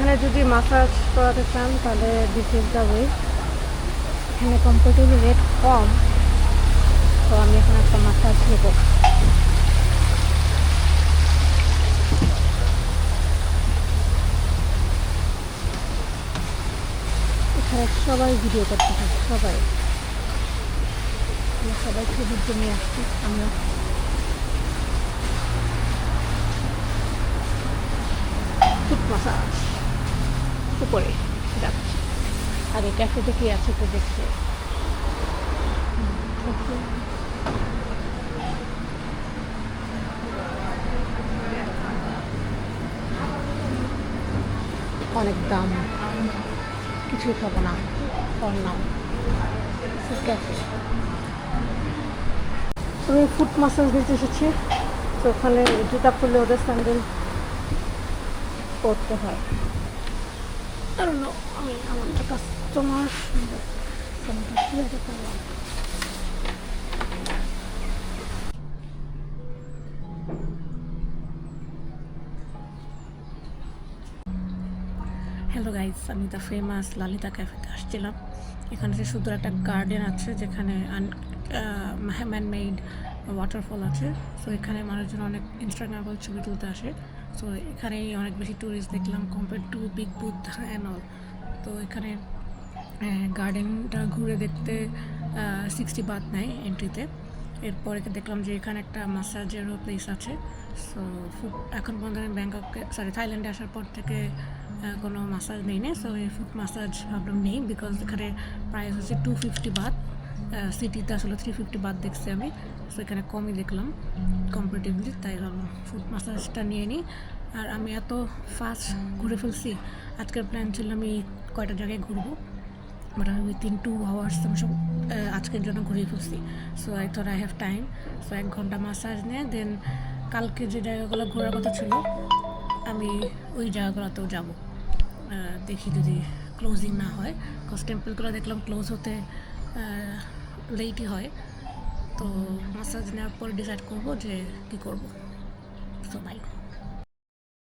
এখানে যদি মাসাজ করাতে চান তাহলে দিস ইজ দ্য ওয়ে। এখানে কম্পারেটিভলি রেট কম, তো আমি এখানে একটা মাসাজ নেব। এখানে সবাই ভিডিও করতে থাকে, সবাই ছবির জন্য আসছি আমরা। ফুট মাসাজ উপরে যাচ্ছি, আগে ক্যাফেতে কি আছে তো দেখতে। অনেক দাম, কিছুই খাবো না, কম নাম ক্যাফে। আমি ফুট মাসাজ দিতে এসেছি, তো ওখানে জুতা খুললে ওদের স্যান্ডেল পরতে হয়। আর আমি আমার কাস্টমার করলাম। হ্যালো গাইস, আমি দ্য ফেমাস লালিতা ক্যাফেতে আসছিলাম। এখানে যে সুন্দর একটা গার্ডেন আছে যেখানে ম্যান মেড ওয়াটারফল আছে। সো এখানে মানুষজন অনেক ইনস্টাগ্রামেবল ছবি তুলতে আসে। সো এখানেই অনেক বেশি ট্যুরিস্ট দেখলাম compare to big booth and all. তো এখানে গার্ডেনটা ঘুরে দেখতে 60 বাত নেয় এন্ট্রিতে। এরপরে দেখলাম যে এখানে একটা মাসাজেরও প্লেস আছে। সো এখন পর্যন্ত আমি থাইল্যান্ডে আসার পর থেকে কোনো মাসাজ নেই না। সো এই ফুট মাসাজ ভাবলাম নেই, বিকজ এখানে প্রাইস হচ্ছে 250 বাত। সিটিতে আসলে 350 বাত দেখছি আমি। সো এখানে কমই দেখলাম কম্পারেটিভলি, তাই ভাবলাম ফুট মাসাজটা নিয়ে নিই। আর আমি এত ফাস্ট ঘুরে ফেলছি, আজকের প্ল্যান ছিল আমি কয়টা জায়গায় ঘুরবো, বাট আমি উইথিন 2 আওয়ার্স আমি সব আজকের জন্য ঘুরিয়ে ফেলছি। So I thought I have time. So 1 ঘন্টা মাসাজ নিয়ে দেন কালকে যে জায়গাগুলো ঘোরার কথা ছিল আমি ওই জায়গাগুলোতেও যাব। দেখি যদি ক্লোজিং না হয়, বিকজ টেম্পলগুলো দেখলাম ক্লোজ হতে লেটই হয়। তো মাসাজ নেওয়ার পর ডিসাইড করবো যে কী করবো। So by.